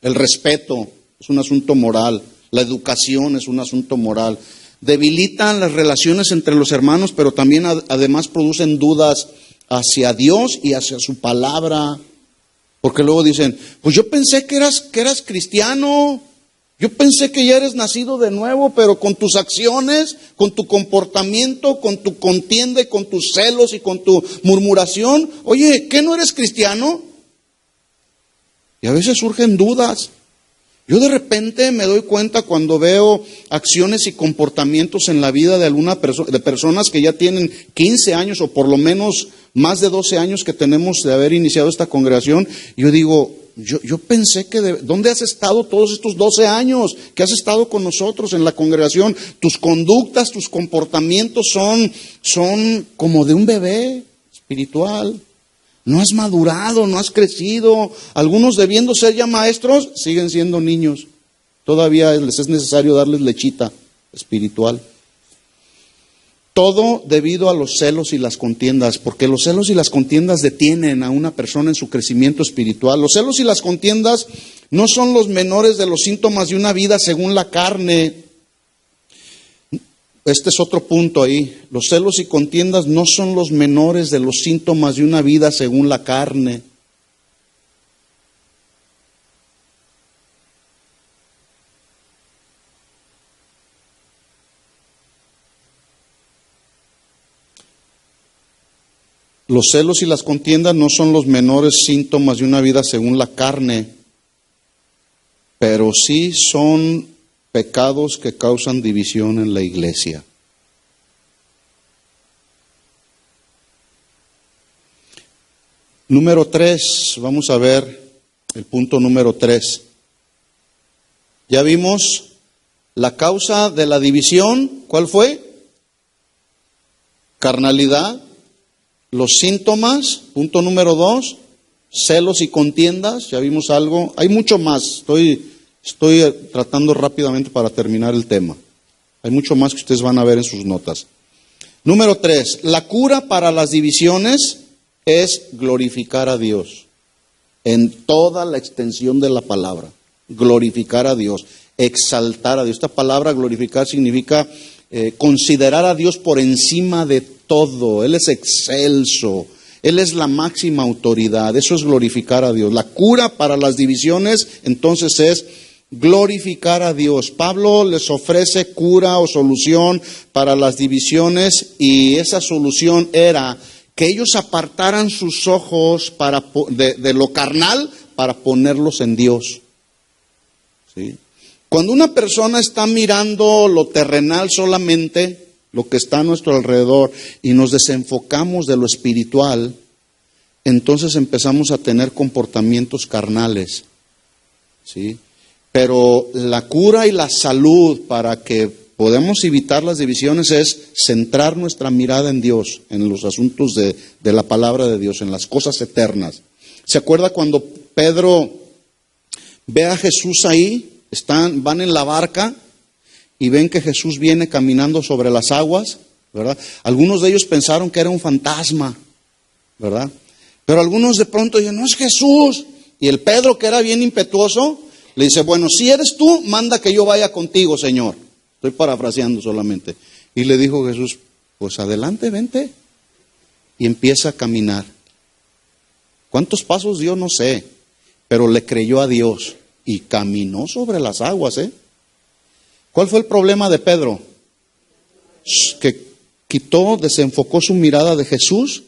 A: el respeto es un asunto moral, la educación es un asunto moral, debilitan las relaciones entre los hermanos, pero también además producen dudas hacia Dios y hacia su palabra, porque luego dicen, pues yo pensé que eras cristiano, yo pensé que ya eres nacido de nuevo, pero con tus acciones, con tu comportamiento, con tu contienda y con tus celos y con tu murmuración, oye, ¿qué no eres cristiano? Y a veces surgen dudas. Yo de repente me doy cuenta cuando veo acciones y comportamientos en la vida de alguna persona, de personas que ya tienen 15 años o por lo menos más de 12 años que tenemos de haber iniciado esta congregación. Yo digo, yo pensé que, ¿dónde has estado todos estos 12 años que has estado con nosotros en la congregación? Tus conductas, tus comportamientos son como de un bebé espiritual. No has madurado, no has crecido. Algunos debiendo ser ya maestros, siguen siendo niños. Todavía les es necesario darles lechita espiritual. Todo debido a los celos y las contiendas, porque los celos y las contiendas detienen a una persona en su crecimiento espiritual. Los celos y las contiendas no son los menores de los síntomas de una vida según la carne. Este es otro punto ahí. Los celos y contiendas no son los menores de los síntomas de una vida según la carne. Los celos y las contiendas no son los menores síntomas de una vida según la carne, pero sí son pecados que causan división en la iglesia. Número 3, vamos a ver el punto número 3. Ya vimos la causa de la división, ¿cuál fue? Carnalidad. Los síntomas, punto número 2, celos y contiendas, ya vimos algo. Hay mucho más, estoy tratando rápidamente para terminar el tema. Hay mucho más que ustedes van a ver en sus notas. Número 3, la cura para las divisiones es glorificar a Dios. En toda la extensión de la palabra. Glorificar a Dios, exaltar a Dios. Esta palabra glorificar significa considerar a Dios por encima de todo. Él es excelso. Él es la máxima autoridad. Eso es glorificar a Dios. La cura para las divisiones entonces es glorificar a Dios. Pablo les ofrece cura o solución para las divisiones y esa solución era que ellos apartaran sus ojos de lo carnal para ponerlos en Dios. ¿Sí? Cuando una persona está mirando lo terrenal solamente, lo que está a nuestro alrededor, y nos desenfocamos de lo espiritual, entonces empezamos a tener comportamientos carnales. ¿Sí? Pero la cura y la salud para que podamos evitar las divisiones es centrar nuestra mirada en Dios, en los asuntos de la palabra de Dios, en las cosas eternas. ¿Se acuerda cuando Pedro ve a Jesús ahí? Van en la barca y ven que Jesús viene caminando sobre las aguas, ¿verdad? Algunos de ellos pensaron que era un fantasma, ¿verdad? Pero algunos de pronto dicen, no es Jesús. Y el Pedro, que era bien impetuoso, le dice, bueno, si eres tú, manda que yo vaya contigo, Señor. Estoy parafraseando solamente. Y le dijo Jesús, pues adelante, vente. y empieza a caminar. ¿Cuántos pasos dio? No sé, pero le creyó a Dios y caminó sobre las aguas, ¿eh? ¿Cuál fue el problema de Pedro? Que desenfocó su mirada de Jesús,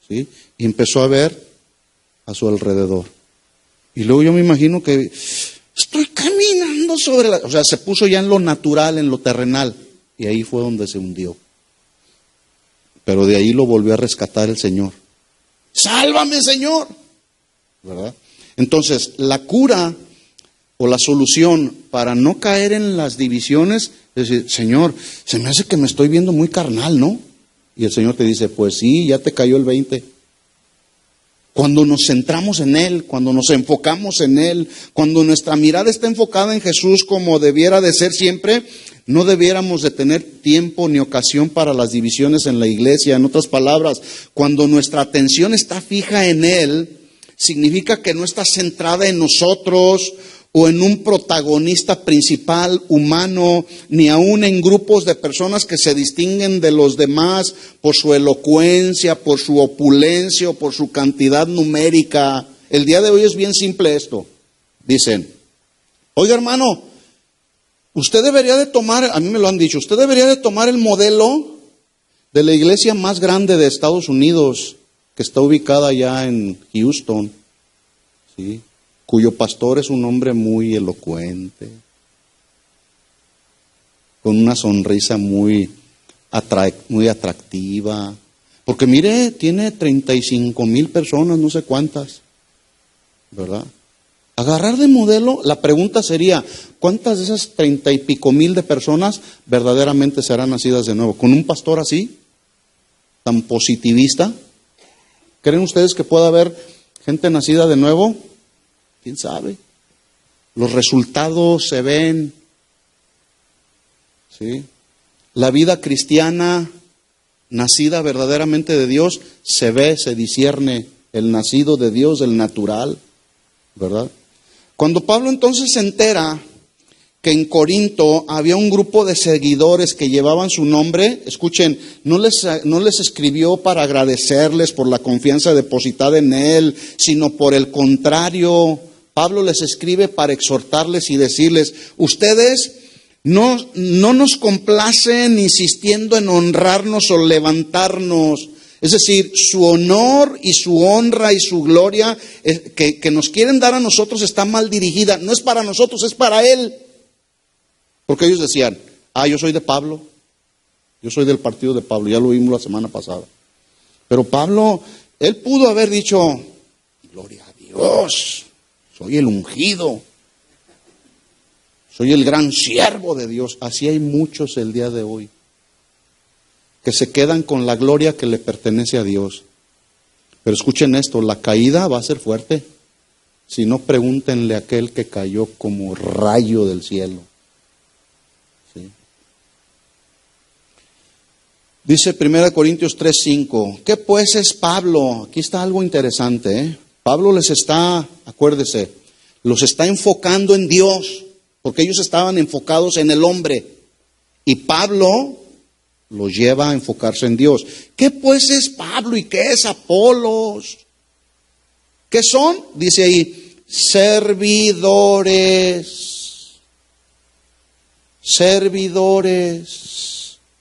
A: ¿sí? Y empezó a ver a su alrededor. Y luego yo me imagino que estoy caminando sobre o sea, se puso ya en lo natural, en lo terrenal, y ahí fue donde se hundió. Pero de ahí lo volvió a rescatar el Señor. ¡Sálvame, Señor! ¿Verdad? Entonces, la cura o la solución para no caer en las divisiones es decir, Señor, se me hace que me estoy viendo muy carnal, ¿no? Y el Señor te dice, pues sí, ya te cayó el 20. Cuando nos centramos en Él, cuando nos enfocamos en Él, cuando nuestra mirada está enfocada en Jesús como debiera de ser siempre, no debiéramos de tener tiempo ni ocasión para las divisiones en la iglesia. En otras palabras, cuando nuestra atención está fija en Él, significa que no está centrada en nosotros o en un protagonista principal humano, ni aún en grupos de personas que se distinguen de los demás por su elocuencia, por su opulencia o por su cantidad numérica. El día de hoy es bien simple esto. Dicen, oiga hermano, usted debería de tomar, a mí me lo han dicho, usted debería de tomar el modelo de la iglesia más grande de Estados Unidos, que está ubicada allá en Houston, ¿sí? Cuyo pastor es un hombre muy elocuente, con una sonrisa muy atractiva. Porque mire, tiene 35,000 personas, no sé cuántas, ¿verdad? Agarrar de modelo, la pregunta sería, ¿cuántas de esas 30 y pico mil de personas verdaderamente serán nacidas de nuevo? ¿Con un pastor así, tan positivista? ¿Creen ustedes que pueda haber gente nacida de nuevo? ¿Quién sabe? Los resultados se ven, ¿sí? La vida cristiana, nacida verdaderamente de Dios, se ve, se discierne el nacido de Dios, el natural, ¿verdad? Cuando Pablo entonces se entera que en Corinto había un grupo de seguidores que llevaban su nombre, escuchen, no les escribió para agradecerles por la confianza depositada en él, sino por el contrario, Pablo les escribe para exhortarles y decirles, ustedes no nos complacen insistiendo en honrarnos o levantarnos. Es decir, su honor y su honra y su gloria que nos quieren dar a nosotros está mal dirigida. No es para nosotros, es para Él. Porque ellos decían, yo soy de Pablo, yo soy del partido de Pablo, ya lo vimos la semana pasada. Pero Pablo, él pudo haber dicho, gloria a Dios. Soy el ungido, soy el gran siervo de Dios. Así hay muchos el día de hoy, que se quedan con la gloria que le pertenece a Dios. Pero escuchen esto, la caída va a ser fuerte. Si no, pregúntenle a aquel que cayó como rayo del cielo. ¿Sí? Dice 1 Corintios 3:5, ¿qué pues es Pablo? Aquí está algo interesante, ¿eh? Pablo les está, acuérdese, los está enfocando en Dios, porque ellos estaban enfocados en el hombre. Y Pablo los lleva a enfocarse en Dios. ¿Qué pues es Pablo y qué es Apolos? ¿Qué son? Dice ahí, servidores,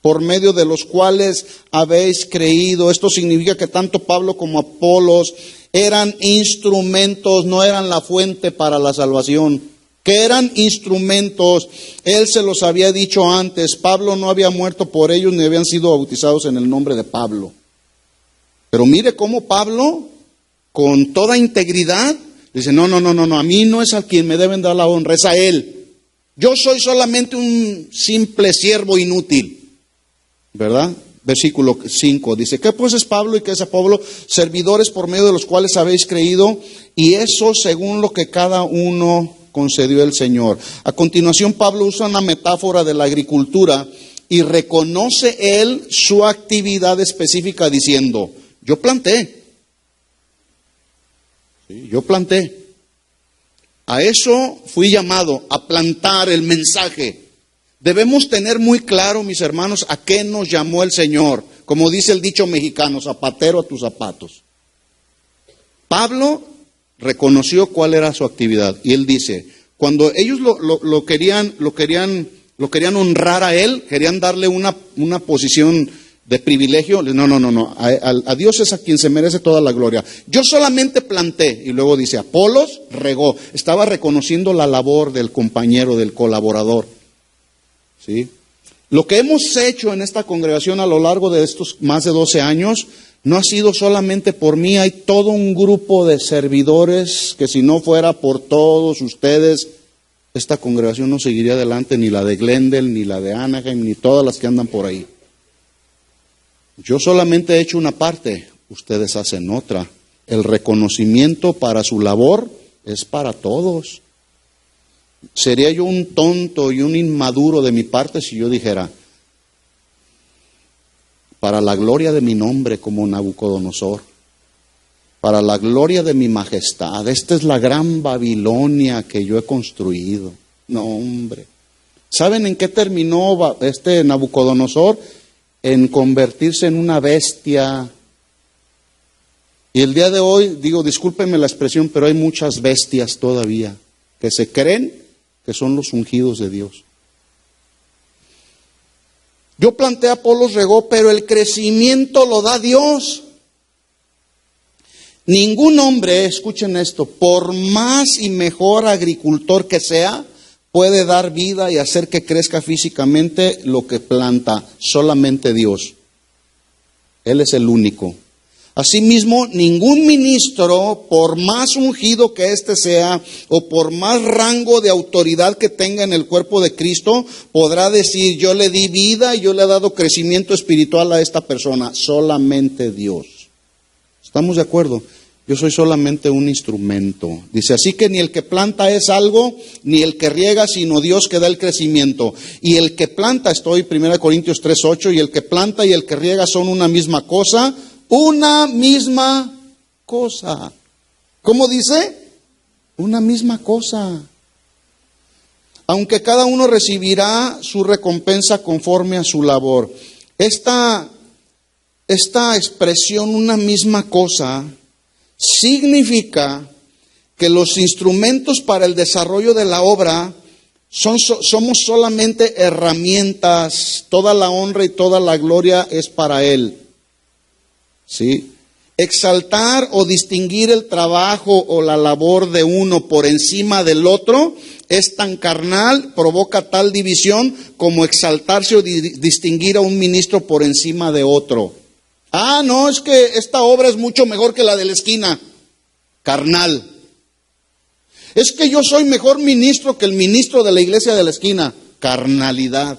A: por medio de los cuales habéis creído. Esto significa que tanto Pablo como Apolos eran instrumentos, no eran la fuente para la salvación, que eran instrumentos. Él se los había dicho antes, Pablo no había muerto por ellos ni habían sido bautizados en el nombre de Pablo. Pero mire cómo Pablo, con toda integridad, dice, no, a mí no es a quien me deben dar la honra, es a él. Yo soy solamente un simple siervo inútil, ¿verdad? Versículo 5 dice, ¿qué pues es Pablo y qué es Apolo? Servidores por medio de los cuales habéis creído, y eso según lo que cada uno concedió el Señor. A continuación Pablo usa una metáfora de la agricultura y reconoce él su actividad específica diciendo, yo planté. ¿Sí? Yo planté. A eso fui llamado, a plantar el mensaje. Debemos tener muy claro, mis hermanos, a qué nos llamó el Señor. como dice el dicho mexicano, zapatero a tus zapatos. Pablo reconoció cuál era su actividad y él dice, cuando ellos lo querían honrar a él, querían darle una posición de privilegio, no, a Dios es a quien se merece toda la gloria. Yo solamente planté, y luego dice, Apolos regó, estaba reconociendo la labor del compañero, del colaborador. ¿Sí? Lo que hemos hecho en esta congregación a lo largo de estos más de 12 años, no ha sido solamente por mí, hay todo un grupo de servidores que si no fuera por todos ustedes, esta congregación no seguiría adelante, ni la de Glendale, ni la de Anaheim, ni todas las que andan por ahí. Yo solamente he hecho una parte, ustedes hacen otra. El reconocimiento para su labor es para todos. Sería yo un tonto y un inmaduro de mi parte si yo dijera, para la gloria de mi nombre como Nabucodonosor, para la gloria de mi majestad, esta es la gran Babilonia que yo he construido. No, hombre. ¿Saben en qué terminó este Nabucodonosor? En convertirse en una bestia. Y el día de hoy, digo, discúlpenme la expresión, pero hay muchas bestias todavía que se creen que son los ungidos de Dios. Yo planté, Apolos regó, pero el crecimiento lo da Dios. Ningún hombre, escuchen esto, por más y mejor agricultor que sea, puede dar vida y hacer que crezca físicamente lo que planta, solamente Dios. Él es el único. Asimismo, ningún ministro, por más ungido que éste sea, o por más rango de autoridad que tenga en el cuerpo de Cristo, podrá decir, yo le di vida y yo le he dado crecimiento espiritual a esta persona. Solamente Dios. ¿Estamos de acuerdo? Yo soy solamente un instrumento. Dice, así que ni el que planta es algo, ni el que riega, sino Dios que da el crecimiento. Y el que planta, estoy 1 Corintios 3:8, y el que planta y el que riega son una misma cosa. Una misma cosa. ¿Cómo dice? Una misma cosa. Aunque cada uno recibirá su recompensa conforme a su labor. Esta expresión, una misma cosa, significa que los instrumentos para el desarrollo de la obra somos solamente herramientas. Toda la honra y toda la gloria es para Él. ¿Sí? Exaltar o distinguir el trabajo o la labor de uno por encima del otro es tan carnal, provoca tal división como exaltarse o distinguir a un ministro por encima de otro. Ah, no, es que esta obra es mucho mejor que la de la esquina. Carnal. Es que yo soy mejor ministro que el ministro de la iglesia de la esquina. Carnalidad.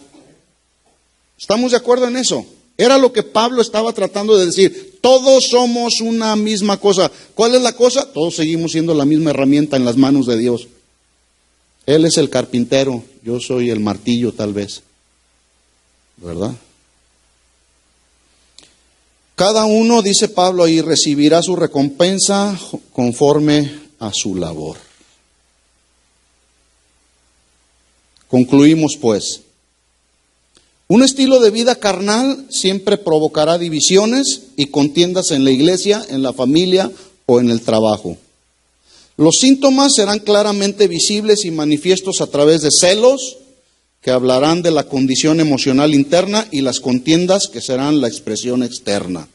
A: ¿Estamos de acuerdo en eso? Era lo que Pablo estaba tratando de decir. Todos somos una misma cosa. ¿Cuál es la cosa? Todos seguimos siendo la misma herramienta en las manos de Dios. Él es el carpintero, yo soy el martillo tal vez. ¿Verdad? Cada uno, dice Pablo ahí, recibirá su recompensa conforme a su labor. Concluimos pues. Un estilo de vida carnal siempre provocará divisiones y contiendas en la iglesia, en la familia o en el trabajo. Los síntomas serán claramente visibles y manifiestos a través de celos, que hablarán de la condición emocional interna, y las contiendas, que serán la expresión externa.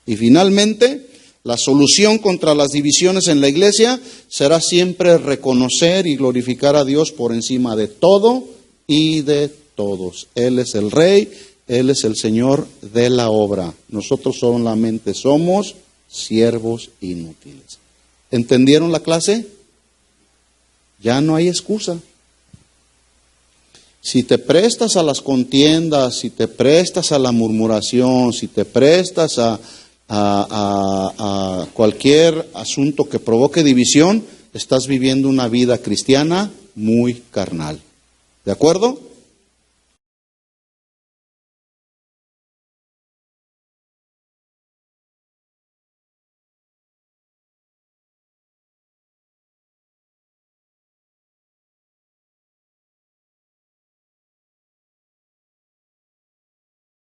A: Y finalmente, la solución contra las divisiones en la iglesia será siempre reconocer y glorificar a Dios por encima de todo y de todos. Él es el Rey, Él es el Señor de la obra. Nosotros solamente somos siervos inútiles. ¿Entendieron la clase? Ya no hay excusa. Si te prestas a las contiendas, si te prestas a la murmuración, si te prestas a cualquier asunto que provoque división, estás viviendo una vida cristiana muy carnal. ¿De acuerdo?